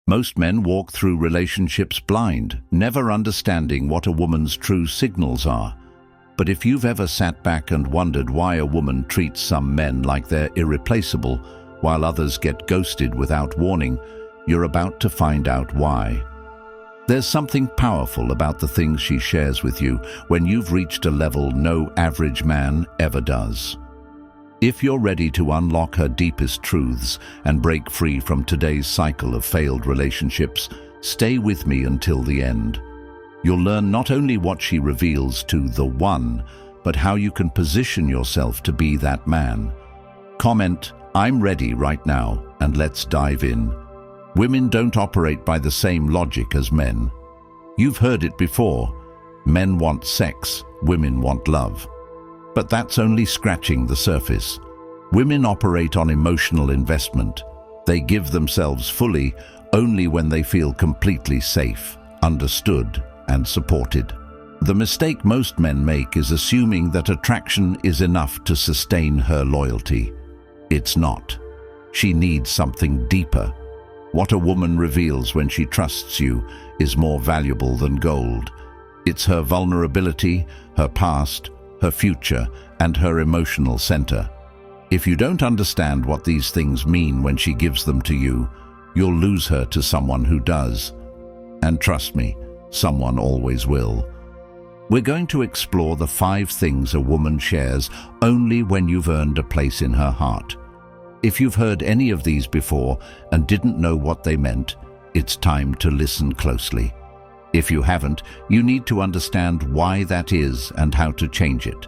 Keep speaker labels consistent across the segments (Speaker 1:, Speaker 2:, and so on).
Speaker 1: Most men walk through relationships blind, never understanding what a woman's true signals are. But if you've ever sat back and wondered why a woman treats some men like they're irreplaceable, while others get ghosted without warning, you're about to find out why. There's something powerful about the things she shares with you when you've reached a level no average man ever does. If you're ready to unlock her deepest truths and break free from today's cycle of failed relationships, stay with me until the end. You'll learn not only what she reveals to the one, but how you can position yourself to be that man. Comment, "I'm ready right now," and let's dive in. Women don't operate by the same logic as men. You've heard it before. Men want sex, women want love. But that's only scratching the surface. Women operate on emotional investment. They give themselves fully only when they feel completely safe, understood, and supported. The mistake most men make is assuming that attraction is enough to sustain her loyalty. It's not. She needs something deeper. What a woman reveals when she trusts you is more valuable than gold. It's her vulnerability, her past, her future, and her emotional center. If you don't understand what these things mean when she gives them to you, you'll lose her to someone who does. And trust me, someone always will. We're going to explore the 5 things a woman shares only when you've earned a place in her heart. If you've heard any of these before and didn't know what they meant, it's time to listen closely. If you haven't, you need to understand why that is and how to change it.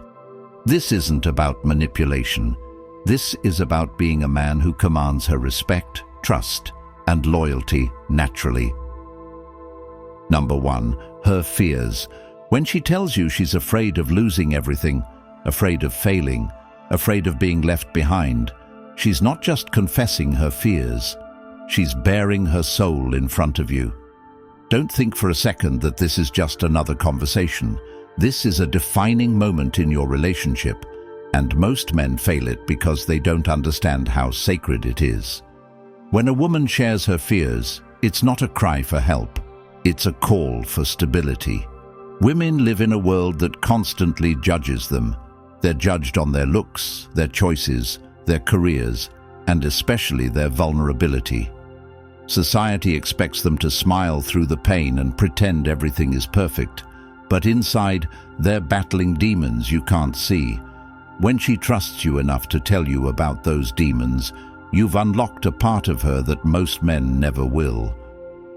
Speaker 1: This isn't about manipulation. This is about being a man who commands her respect, trust, and loyalty naturally. Number 1, her fears. When she tells you she's afraid of losing everything, afraid of failing, afraid of being left behind, she's not just confessing her fears. She's baring her soul in front of you. Don't think for a second that this is just another conversation. This is a defining moment in your relationship, and most men fail it because they don't understand how sacred it is. When a woman shares her fears, it's not a cry for help. It's a call for stability. Women live in a world that constantly judges them. They're judged on their looks, their choices, their careers, and especially their vulnerability. Society expects them to smile through the pain and pretend everything is perfect, but inside, they're battling demons you can't see. When she trusts you enough to tell you about those demons, you've unlocked a part of her that most men never will.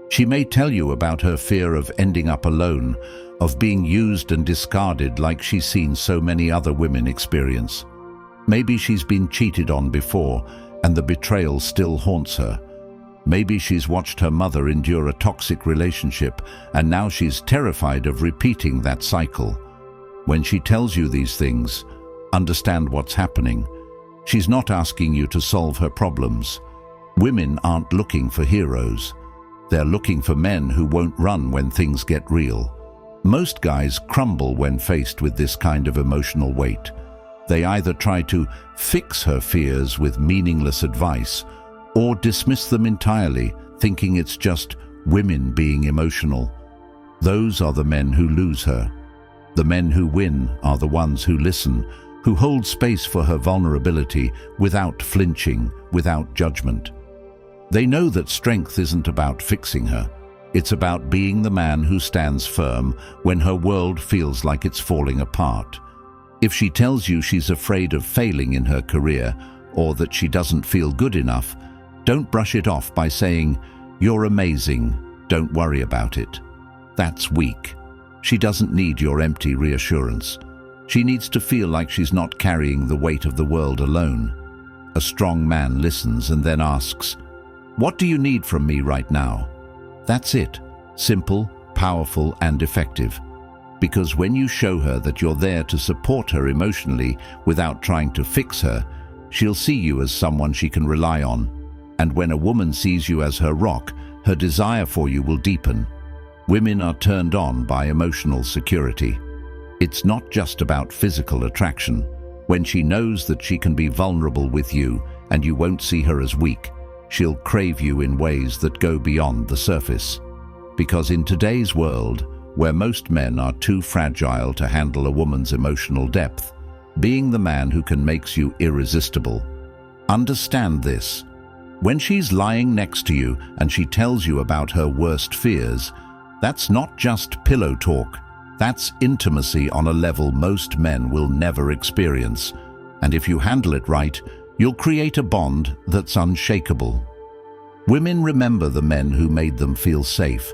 Speaker 1: She may tell you about her fear of ending up alone, of being used and discarded like she's seen so many other women experience. Maybe she's been cheated on before, and the betrayal still haunts her. Maybe she's watched her mother endure a toxic relationship, and now she's terrified of repeating that cycle. When she tells you these things, understand what's happening. She's not asking you to solve her problems. Women aren't looking for heroes. They're looking for men who won't run when things get real. Most guys crumble when faced with this kind of emotional weight. They either try to fix her fears with meaningless advice, or dismiss them entirely, thinking it's just women being emotional. Those are the men who lose her. The men who win are the ones who listen, who hold space for her vulnerability without flinching, without judgment. They know that strength isn't about fixing her. It's about being the man who stands firm when her world feels like it's falling apart. If she tells you she's afraid of failing in her career, or that she doesn't feel good enough, don't brush it off by saying, "You're amazing, don't worry about it." That's weak. She doesn't need your empty reassurance. She needs to feel like she's not carrying the weight of the world alone. A strong man listens and then asks, "What do you need from me right now?" That's it. Simple, powerful, and effective. Because when you show her that you're there to support her emotionally without trying to fix her, she'll see you as someone she can rely on. And when a woman sees you as her rock, her desire for you will deepen. Women are turned on by emotional security. It's not just about physical attraction. When she knows that she can be vulnerable with you and you won't see her as weak, she'll crave you in ways that go beyond the surface. Because in today's world, where most men are too fragile to handle a woman's emotional depth, being the man who can makes you irresistible. Understand this. When she's lying next to you and she tells you about her worst fears, that's not just pillow talk. That's intimacy on a level most men will never experience. And if you handle it right, you'll create a bond that's unshakable. Women remember the men who made them feel safe.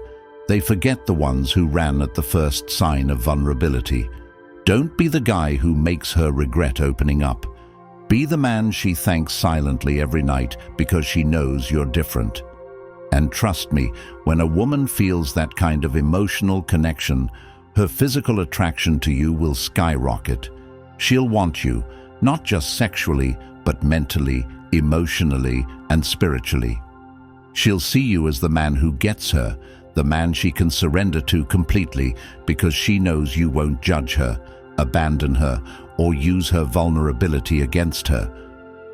Speaker 1: They forget the ones who ran at the first sign of vulnerability. Don't be the guy who makes her regret opening up. Be the man she thanks silently every night because she knows you're different. And trust me, when a woman feels that kind of emotional connection, her physical attraction to you will skyrocket. She'll want you, not just sexually, but mentally, emotionally, and spiritually. She'll see you as the man who gets her, the man she can surrender to completely because she knows you won't judge her, abandon her, or use her vulnerability against her.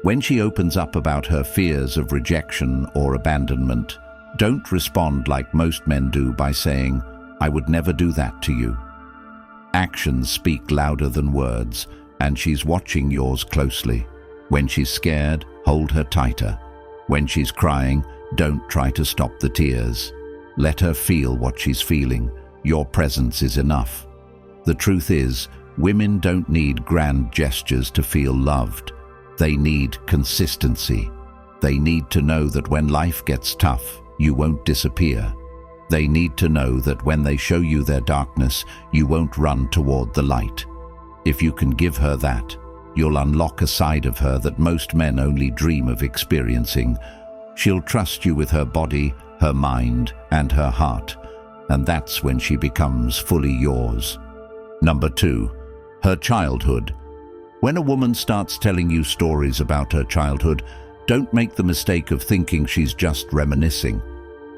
Speaker 1: When she opens up about her fears of rejection or abandonment, don't respond like most men do by saying, "I would never do that to you." Actions speak louder than words, and she's watching yours closely. When she's scared, hold her tighter. When she's crying, don't try to stop the tears. Let her feel what she's feeling. Your presence is enough. The truth is, women don't need grand gestures to feel loved. They need consistency. They need to know that when life gets tough, you won't disappear. They need to know that when they show you their darkness, you won't run toward the light. If you can give her that, you'll unlock a side of her that most men only dream of experiencing. She'll trust you with her body, her mind, and her heart, and that's when she becomes fully yours. Number 2, her childhood. When a woman starts telling you stories about her childhood, don't make the mistake of thinking she's just reminiscing.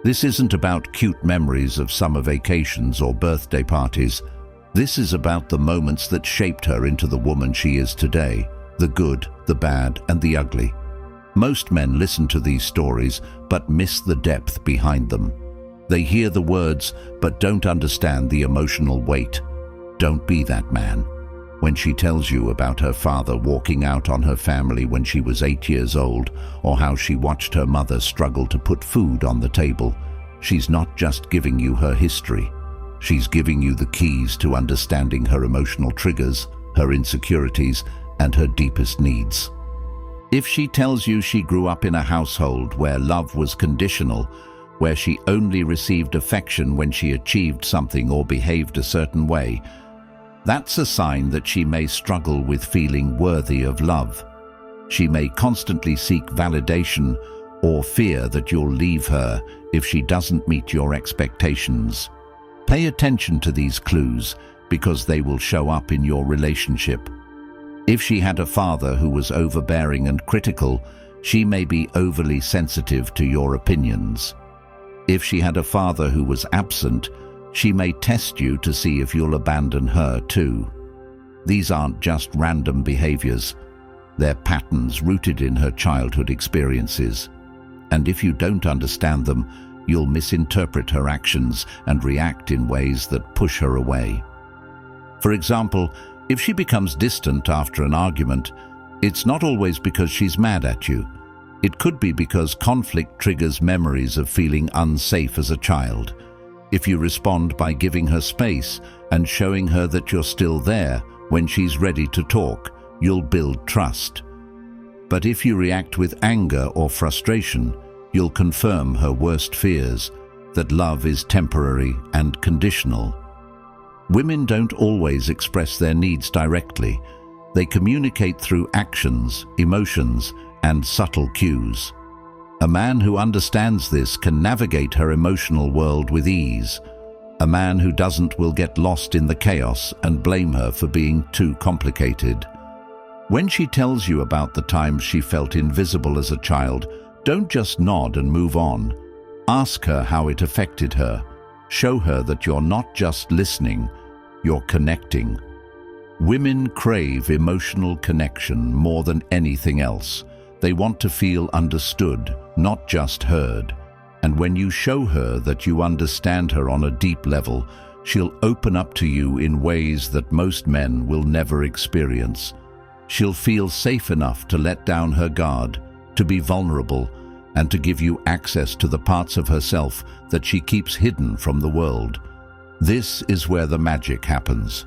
Speaker 1: This isn't about cute memories of summer vacations or birthday parties. This is about the moments that shaped her into the woman she is today, the good, the bad, and the ugly. Most men listen to these stories but miss the depth behind them. They hear the words but don't understand the emotional weight. Don't be that man. When she tells you about her father walking out on her family when she was 8 years old, or how she watched her mother struggle to put food on the table, she's not just giving you her history. She's giving you the keys to understanding her emotional triggers, her insecurities, and her deepest needs. If she tells you she grew up in a household where love was conditional, where she only received affection when she achieved something or behaved a certain way, that's a sign that she may struggle with feeling worthy of love. She may constantly seek validation or fear that you'll leave her if she doesn't meet your expectations. Pay attention to these clues because they will show up in your relationship. If she had a father who was overbearing and critical, she may be overly sensitive to your opinions. If she had a father who was absent, she may test you to see if you'll abandon her too. These aren't just random behaviors. They're patterns rooted in her childhood experiences. And if you don't understand them, you'll misinterpret her actions and react in ways that push her away. For example, if she becomes distant after an argument, it's not always because she's mad at you. It could be because conflict triggers memories of feeling unsafe as a child. If you respond by giving her space and showing her that you're still there when she's ready to talk, you'll build trust. But if you react with anger or frustration, you'll confirm her worst fears, that love is temporary and conditional. Women don't always express their needs directly. They communicate through actions, emotions, and subtle cues. A man who understands this can navigate her emotional world with ease. A man who doesn't will get lost in the chaos and blame her for being too complicated. When she tells you about the times she felt invisible as a child, don't just nod and move on. Ask her how it affected her. Show her that you're not just listening, you're connecting. Women crave emotional connection more than anything else. They want to feel understood, not just heard. And when you show her that you understand her on a deep level, she'll open up to you in ways that most men will never experience. She'll feel safe enough to let down her guard, to be vulnerable, and to give you access to the parts of herself that she keeps hidden from the world. This is where the magic happens.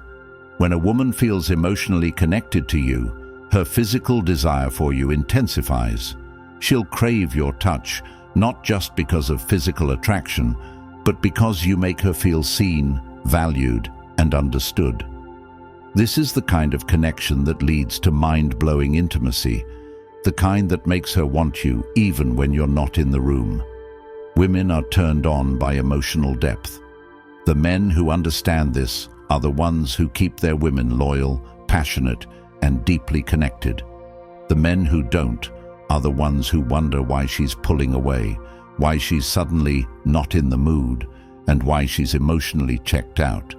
Speaker 1: When a woman feels emotionally connected to you, her physical desire for you intensifies. She'll crave your touch, not just because of physical attraction, but because you make her feel seen, valued, and understood. This is the kind of connection that leads to mind-blowing intimacy, the kind that makes her want you even when you're not in the room. Women are turned on by emotional depth. The men who understand this are the ones who keep their women loyal, passionate, and deeply connected. The men who don't are the ones who wonder why she's pulling away, why she's suddenly not in the mood, and why she's emotionally checked out.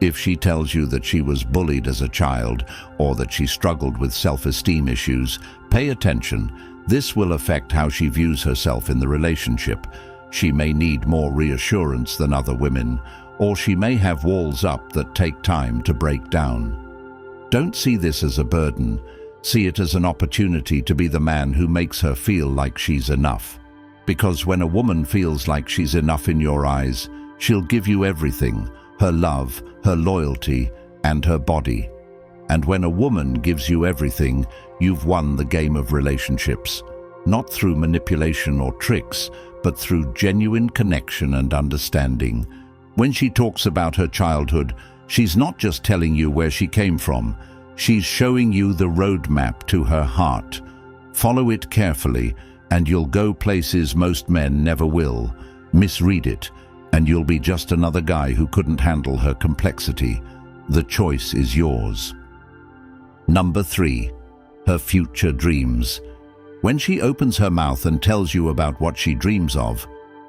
Speaker 1: If she tells you that she was bullied as a child or that she struggled with self-esteem issues, pay attention. This will affect how she views herself in the relationship. She may need more reassurance than other women, or she may have walls up that take time to break down. Don't see this as a burden. See it as an opportunity to be the man who makes her feel like she's enough. Because when a woman feels like she's enough in your eyes, she'll give you everything: her love, her loyalty, and her body. And when a woman gives you everything, you've won the game of relationships. Not through manipulation or tricks, but through genuine connection and understanding. When she talks about her childhood, she's not just telling you where she came from. She's showing you the roadmap to her heart. Follow it carefully, and you'll go places most men never will. Misread it, and you'll be just another guy who couldn't handle her complexity. The choice is yours. Number 3. Her future dreams. When she opens her mouth and tells you about what she dreams of,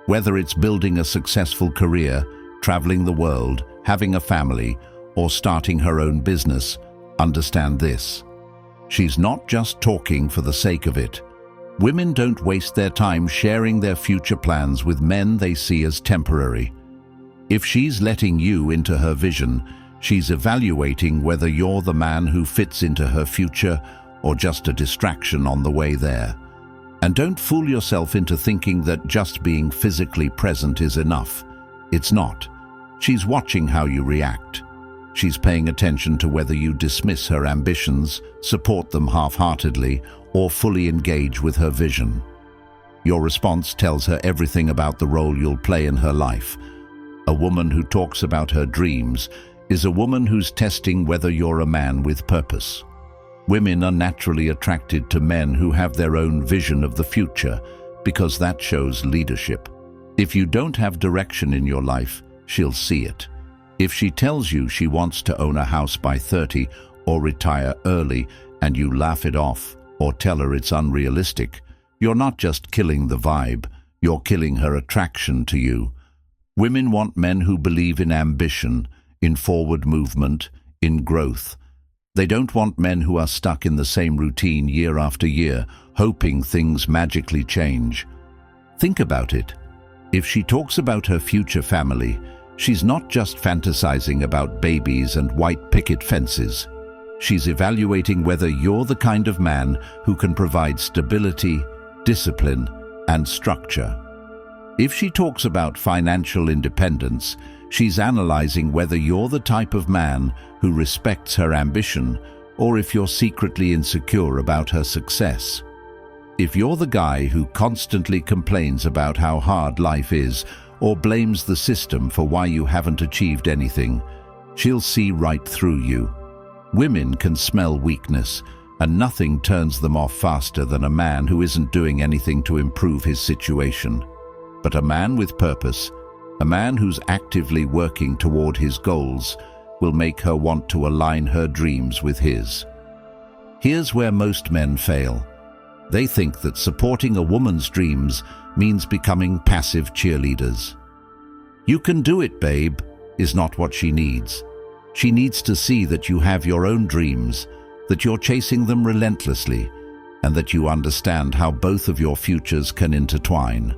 Speaker 1: whether it's building a successful career, traveling the world, having a family, or starting her own business, understand this: she's not just talking for the sake of it. Women don't waste their time sharing their future plans with men they see as temporary. If she's letting you into her vision, she's evaluating whether you're the man who fits into her future or just a distraction on the way there. And don't fool yourself into thinking that just being physically present is enough. It's not. She's watching how you react. She's paying attention to whether you dismiss her ambitions, support them half-heartedly, or fully engage with her vision. Your response tells her everything about the role you'll play in her life. A woman who talks about her dreams is a woman who's testing whether you're a man with purpose. Women are naturally attracted to men who have their own vision of the future because that shows leadership. If you don't have direction in your life, she'll see it. If she tells you she wants to own a house by 30 or retire early and you laugh it off or tell her it's unrealistic, you're not just killing the vibe, you're killing her attraction to you. Women want men who believe in ambition, in forward movement, in growth. They don't want men who are stuck in the same routine year after year, hoping things magically change. Think about it. If she talks about her future family, she's not just fantasizing about babies and white picket fences. She's evaluating whether you're the kind of man who can provide stability, discipline, and structure. If she talks about financial independence, she's analyzing whether you're the type of man who respects her ambition or if you're secretly insecure about her success. If you're the guy who constantly complains about how hard life is or blames the system for why you haven't achieved anything, she'll see right through you. Women can smell weakness, and nothing turns them off faster than a man who isn't doing anything to improve his situation. But a man with purpose, a man who's actively working toward his goals, will make her want to align her dreams with his. Here's where most men fail. They think that supporting a woman's dreams means becoming passive cheerleaders. "You can do it, babe," is not what she needs. She needs to see that you have your own dreams, that you're chasing them relentlessly, and that you understand how both of your futures can intertwine.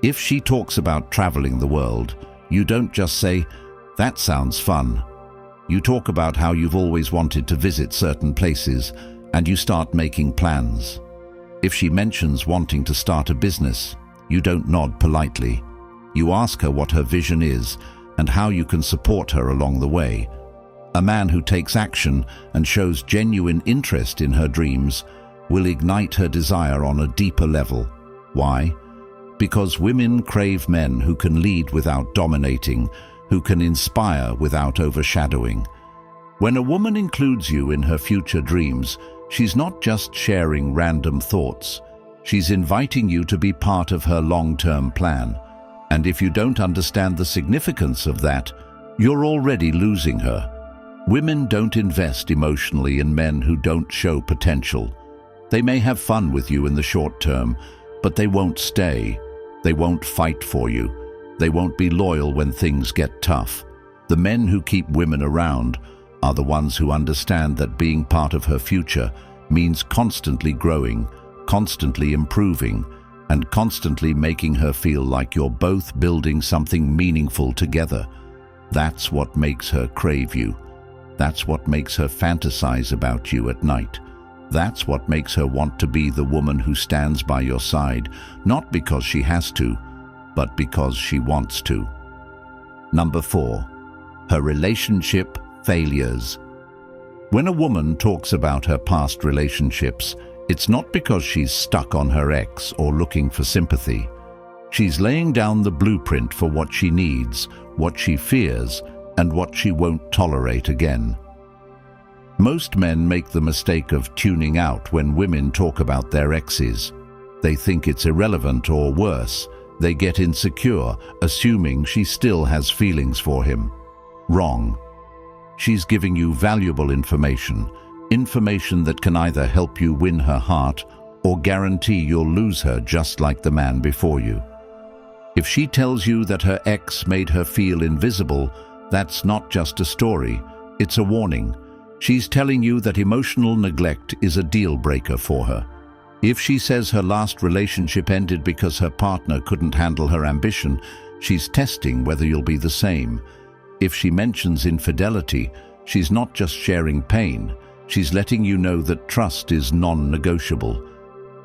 Speaker 1: If she talks about traveling the world, you don't just say, "That sounds fun." You talk about how you've always wanted to visit certain places, and you start making plans. If she mentions wanting to start a business, you don't nod politely. You ask her what her vision is and how you can support her along the way. A man who takes action and shows genuine interest in her dreams will ignite her desire on a deeper level. Why? Because women crave men who can lead without dominating, who can inspire without overshadowing. When a woman includes you in her future dreams, she's not just sharing random thoughts. She's inviting you to be part of her long-term plan. And if you don't understand the significance of that, you're already losing her. Women don't invest emotionally in men who don't show potential. They may have fun with you in the short term, but they won't stay. They won't fight for you. They won't be loyal when things get tough. The men who keep women around are the ones who understand that being part of her future means constantly growing, constantly improving, and constantly making her feel like you're both building something meaningful together. That's what makes her crave you. That's what makes her fantasize about you at night. That's what makes her want to be the woman who stands by your side, not because she has to, but because she wants to. Number 4, her relationship failures. When a woman talks about her past relationships, it's not because she's stuck on her ex or looking for sympathy. She's laying down the blueprint for what she needs, what she fears, and what she won't tolerate again. Most men make the mistake of tuning out when women talk about their exes. They think it's irrelevant, or worse, they get insecure, assuming she still has feelings for him. Wrong. She's giving you valuable information that can either help you win her heart or guarantee you'll lose her just like the man before you. If she tells you that her ex made her feel invisible, that's not just a story, it's a warning. She's telling you that emotional neglect is a deal breaker for her. If she says her last relationship ended because her partner couldn't handle her ambition, she's testing whether you'll be the same. If she mentions infidelity, she's not just sharing pain, she's letting you know that trust is non-negotiable.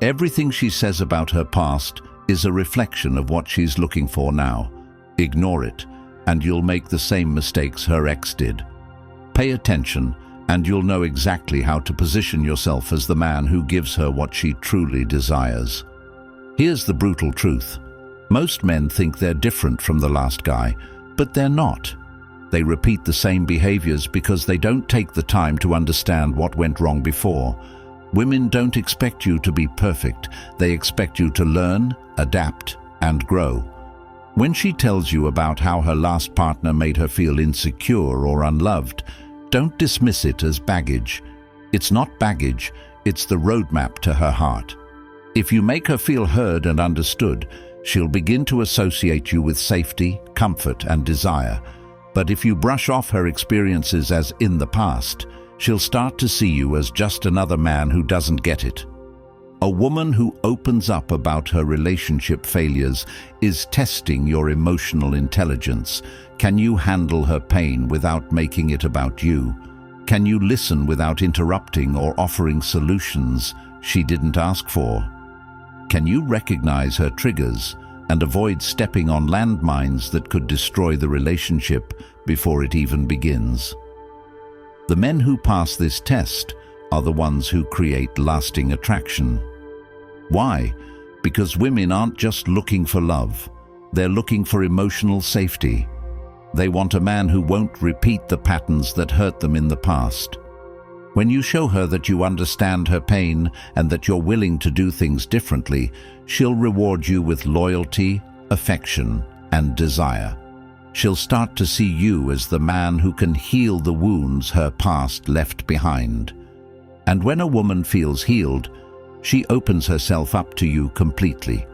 Speaker 1: Everything she says about her past is a reflection of what she's looking for now. Ignore it, and you'll make the same mistakes her ex did. Pay attention, and you'll know exactly how to position yourself as the man who gives her what she truly desires. Here's the brutal truth. Most men think they're different from the last guy, but they're not. They repeat the same behaviors because they don't take the time to understand what went wrong before. Women don't expect you to be perfect. They expect you to learn, adapt, and grow. When she tells you about how her last partner made her feel insecure or unloved, don't dismiss it as baggage. It's not baggage, it's the roadmap to her heart. If you make her feel heard and understood, she'll begin to associate you with safety, comfort, and desire. But if you brush off her experiences as in the past, she'll start to see you as just another man who doesn't get it. A woman who opens up about her relationship failures is testing your emotional intelligence. Can you handle her pain without making it about you? Can you listen without interrupting or offering solutions she didn't ask for? Can you recognize her triggers and avoid stepping on landmines that could destroy the relationship before it even begins? The men who pass this test are the ones who create lasting attraction. Why? Because women aren't just looking for love, they're looking for emotional safety. They want a man who won't repeat the patterns that hurt them in the past. When you show her that you understand her pain and that you're willing to do things differently, she'll reward you with loyalty, affection, and desire. She'll start to see you as the man who can heal the wounds her past left behind. And when a woman feels healed, she opens herself up to you completely.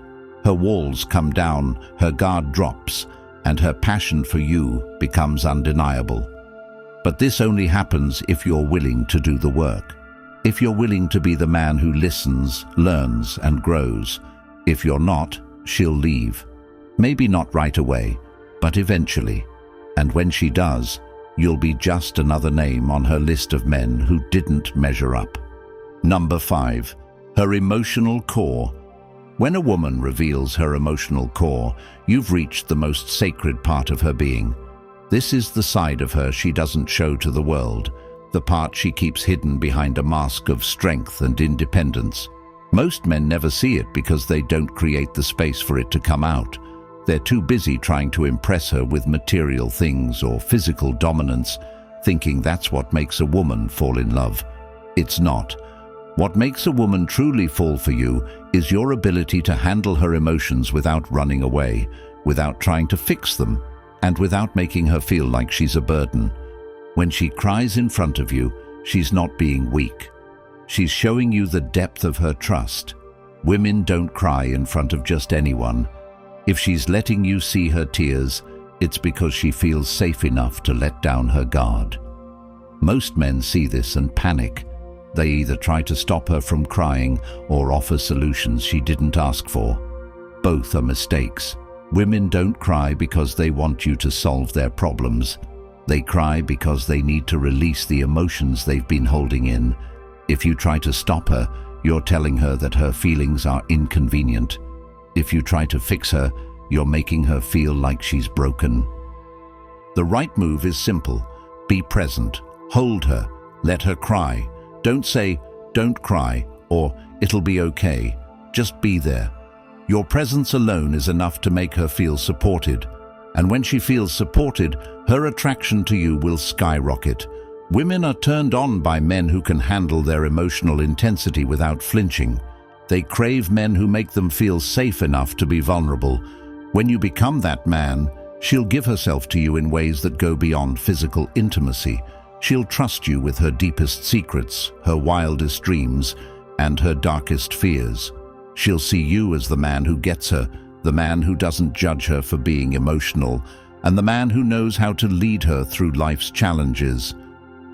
Speaker 1: Her walls come down, her guard drops, and her passion for you becomes undeniable. But this only happens if you're willing to do the work. If you're willing to be the man who listens, learns, and grows. If you're not, she'll leave. Maybe not right away, but eventually. And when she does, you'll be just another name on her list of men who didn't measure up. Number 5. Her emotional core. When a woman reveals her emotional core, you've reached the most sacred part of her being. This is the side of her she doesn't show to the world, the part she keeps hidden behind a mask of strength and independence. Most men never see it because they don't create the space for it to come out. They're too busy trying to impress her with material things or physical dominance, thinking that's what makes a woman fall in love. It's not. What makes a woman truly fall for you is your ability to handle her emotions without running away, without trying to fix them, and without making her feel like she's a burden. When she cries in front of you, she's not being weak. She's showing you the depth of her trust. Women don't cry in front of just anyone. If she's letting you see her tears, it's because she feels safe enough to let down her guard. Most men see this and panic. They either try to stop her from crying or offer solutions she didn't ask for. Both are mistakes. Women don't cry because they want you to solve their problems. They cry because they need to release the emotions they've been holding in. If you try to stop her, you're telling her that her feelings are inconvenient. If you try to fix her, you're making her feel like she's broken. The right move is simple. Be present. Hold her. Let her cry. Don't say, "Don't cry," or "It'll be okay." Just be there. Your presence alone is enough to make her feel supported. And when she feels supported, her attraction to you will skyrocket. Women are turned on by men who can handle their emotional intensity without flinching. They crave men who make them feel safe enough to be vulnerable. When you become that man, she'll give herself to you in ways that go beyond physical intimacy. She'll trust you with her deepest secrets, her wildest dreams, and her darkest fears. She'll see you as the man who gets her, the man who doesn't judge her for being emotional, and the man who knows how to lead her through life's challenges.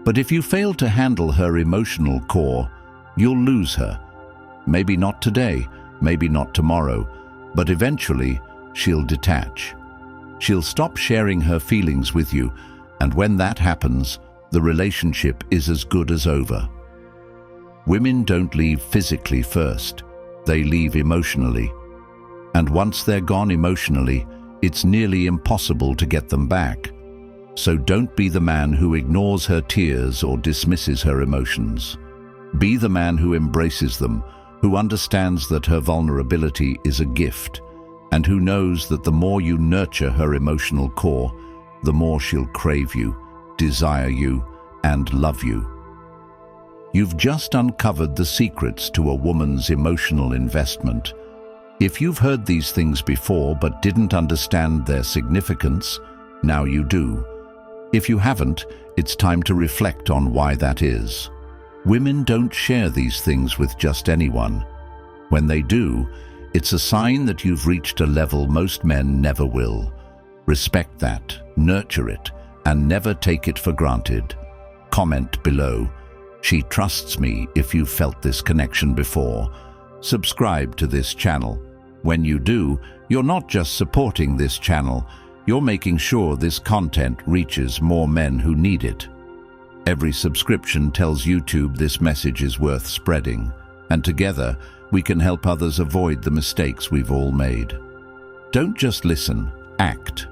Speaker 1: But if you fail to handle her emotional core, you'll lose her. Maybe not today, maybe not tomorrow, but eventually she'll detach. She'll stop sharing her feelings with you, and when that happens, the relationship is as good as over. Women don't leave physically first, they leave emotionally. And once they're gone emotionally, it's nearly impossible to get them back. So don't be the man who ignores her tears or dismisses her emotions. Be the man who embraces them, who understands that her vulnerability is a gift, and who knows that the more you nurture her emotional core, the more she'll crave you, desire you, and love you. You've just uncovered the secrets to a woman's emotional investment. If you've heard these things before but didn't understand their significance, now you do. If you haven't, it's time to reflect on why that is. Women don't share these things with just anyone. When they do, it's a sign that you've reached a level most men never will. Respect that, nurture it, and never take it for granted. Comment below, "She trusts me," if you've felt this connection before. Subscribe to this channel. When you do, you're not just supporting this channel, you're making sure this content reaches more men who need it. Every subscription tells YouTube this message is worth spreading, and together we can help others avoid the mistakes we've all made. Don't just listen, act.